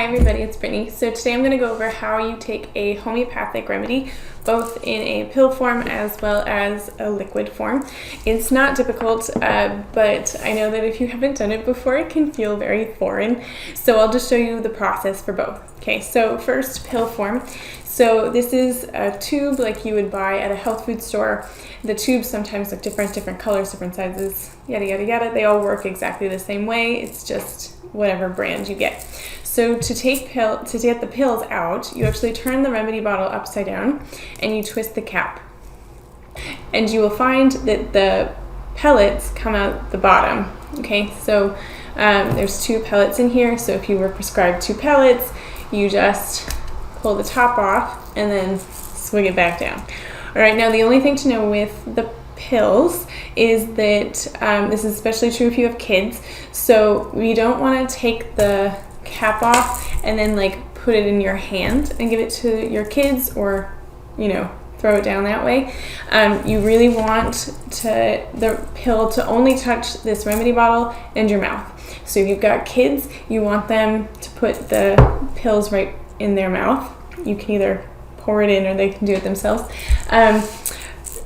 everybody, it's Brittany. So today I'm going to go over how you take a homeopathic remedy, both in a pill form as well as a liquid form. It's not difficult, but I know that if you haven't done it before, it can feel very foreign. So I'll just show you the process for both. Okay, so first, pill form. So this is a tube like you would buy at a health food store. The tubes sometimes look different colors, different sizes, yada, yada, yada. They all work exactly the same way. It's just whatever brand you get. So to get the pills out, you actually turn the remedy bottle upside down and you twist the cap. And you will find that the pellets come out the bottom. Okay, so there's 2 pellets in here. So if you were prescribed 2 pellets, you just pull the top off and then swing it back down. All right, now the only thing to know with the pills is that this is especially true if you have kids. So you don't want to take the cap off and then like put it in your hand and give it to your kids, or throw it down that way. You really want the pill to only touch this remedy bottle and your mouth. So if you've got kids, you want them to put the pills right in their mouth. You can either pour it in or they can do it themselves.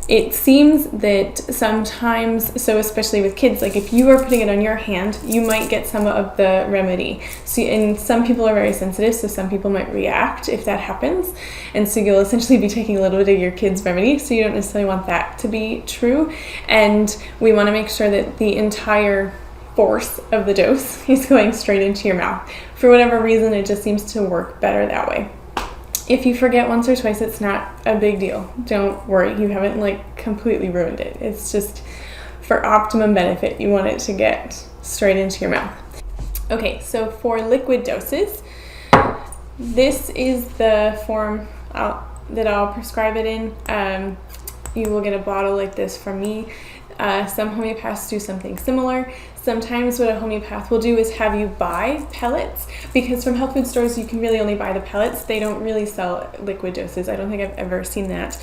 It seems that sometimes, so especially with kids, like if you are putting it on your hand, you might get some of the remedy. So, and some people are very sensitive, so some people might react if that happens. And so you'll essentially be taking a little bit of your kid's remedy, so you don't necessarily want that to be true. And we want to make sure that the entire force of the dose is going straight into your mouth. For whatever reason, it just seems to work better that way. If you forget once or twice, it's not a big deal. Don't worry, you haven't like completely ruined it. It's just for optimum benefit, you want it to get straight into your mouth. Okay, so for liquid doses, this is the form that I'll prescribe it in. You will get a bottle like this from me. Some homeopaths do something similar. Sometimes what a homeopath will do is have you buy pellets, because from health food stores you can really only buy the pellets. They don't really sell liquid doses. I don't think I've ever seen that.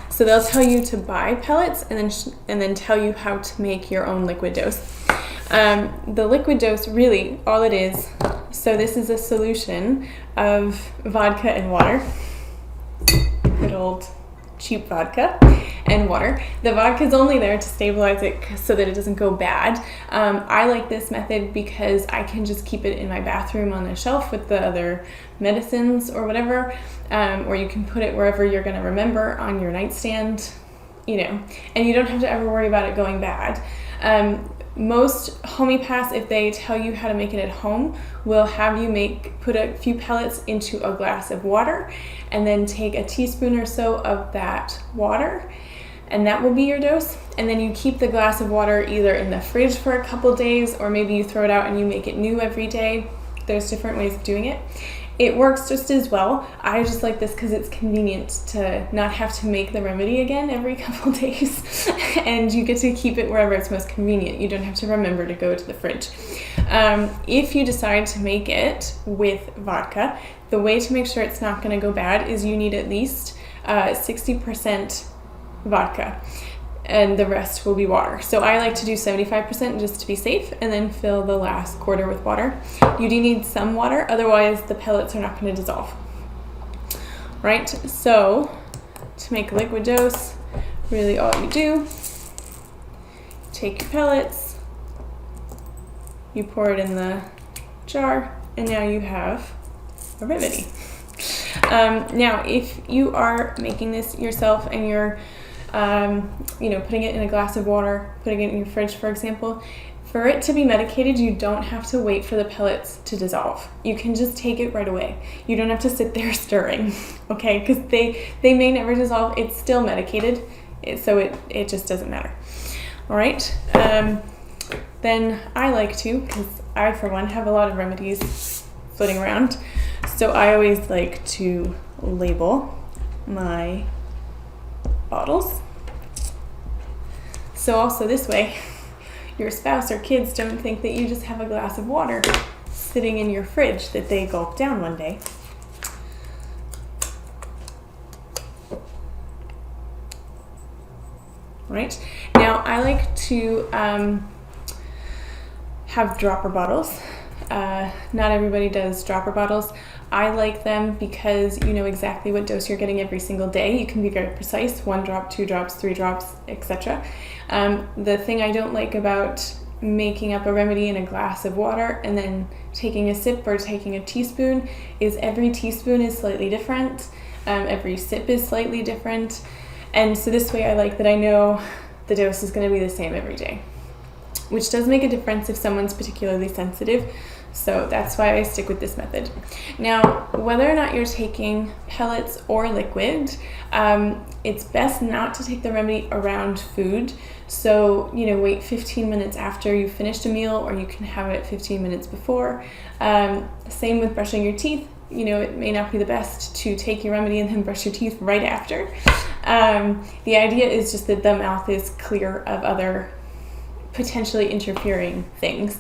So they'll tell you to buy pellets and then tell you how to make your own liquid dose. The liquid dose, really all it is, so this is a solution of vodka and water. Good old cheap vodka and water. The vodka is only there to stabilize it so that it doesn't go bad. I like this method because I can just keep it in my bathroom on a shelf with the other medicines or whatever, or you can put it wherever you're going to remember on your nightstand, and you don't have to ever worry about it going bad. Most homeopaths, if they tell you how to make it at home, will have you put a few pellets into a glass of water and then take a teaspoon or so of that water, and that will be your dose. And then you keep the glass of water either in the fridge for a couple days, or maybe you throw it out and you make it new every day. There's different ways of doing it. It works just as well. I just like this because it's convenient to not have to make the remedy again every couple days, and you get to keep it wherever it's most convenient. You don't have to remember to go to the fridge. If you decide to make it with vodka, the way to make sure it's not going to go bad is you need at least 60% vodka, and the rest will be water. So I like to do 75% just to be safe, and then fill the last quarter with water. You do need some water, otherwise the pellets are not going to dissolve. Right, so to make a liquid dose, really all you do, take your pellets, you pour it in the jar, and now you have a remedy. Now if you are making this yourself and you're putting it in a glass of water, putting it in your fridge, for example, for it to be medicated, you don't have to wait for the pellets to dissolve. You can just take it right away. You don't have to sit there stirring, okay? Because they may never dissolve. It's still medicated, so it just doesn't matter. All right. Then I like to, because I, for one, have a lot of remedies floating around, so I always like to label my bottles. So also this way, your spouse or kids don't think that you just have a glass of water sitting in your fridge that they gulp down one day. Right? Now I like to have dropper bottles. Not everybody does dropper bottles. I like them because you know exactly what dose you're getting every single day. You can be very precise, 1 drop, 2 drops, 3 drops, etc. The thing I don't like about making up a remedy in a glass of water and then taking a sip or taking a teaspoon is every teaspoon is slightly different. Every sip is slightly different. And so this way I like that I know the dose is going to be the same every day, which does make a difference if someone's particularly sensitive. So that's why I stick with this method. Now, whether or not you're taking pellets or liquid, it's best not to take the remedy around food. So, you know, wait 15 minutes after you've finished a meal, or you can have it 15 minutes before. Same with brushing your teeth. You know, it may not be the best to take your remedy and then brush your teeth right after. The idea is just that the mouth is clear of other potentially interfering things.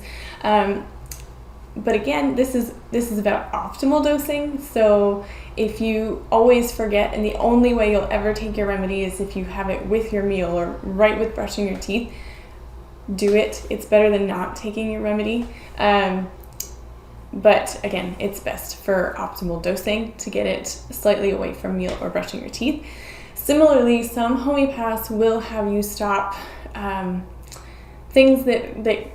But again, this is about optimal dosing. So if you always forget, and the only way you'll ever take your remedy is if you have it with your meal or right with brushing your teeth, do it. It's better than not taking your remedy. But again, it's best for optimal dosing to get it slightly away from meal or brushing your teeth. Similarly, some homeopaths will have you stop things that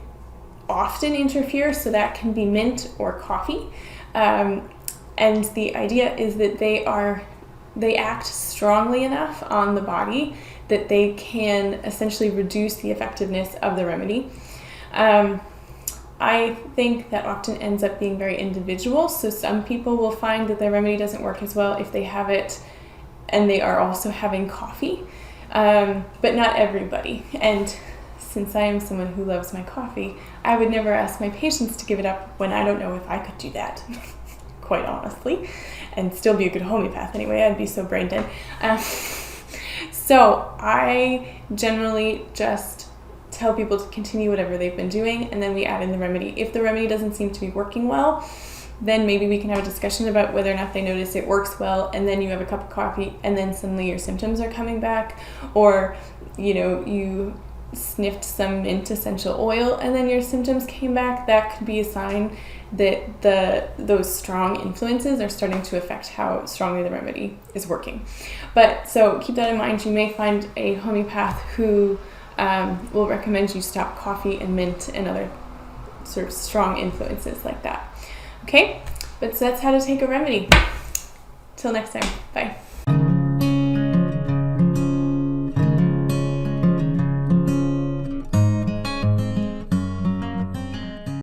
often interfere, so that can be mint or coffee. And the idea is that they act strongly enough on the body that they can essentially reduce the effectiveness of the remedy. I think that often ends up being very individual. So some people will find that their remedy doesn't work as well if they have it and they are also having coffee, but not everybody. And since I am someone who loves my coffee, I would never ask my patients to give it up when I don't know if I could do that, quite honestly, and still be a good homeopath anyway. I'd be so brain dead. So I generally just tell people to continue whatever they've been doing, and then we add in the remedy. If the remedy doesn't seem to be working well, then maybe we can have a discussion about whether or not they notice it works well, and then you have a cup of coffee and then suddenly your symptoms are coming back, or you know, you sniffed some mint essential oil and then your symptoms came back. That could be a sign that those strong influences are starting to affect how strongly the remedy is working. But so keep that in mind. You may find a homeopath who will recommend you stop coffee and mint and other sort of strong influences like that. Okay, but so that's how to take a remedy. Till next time, bye.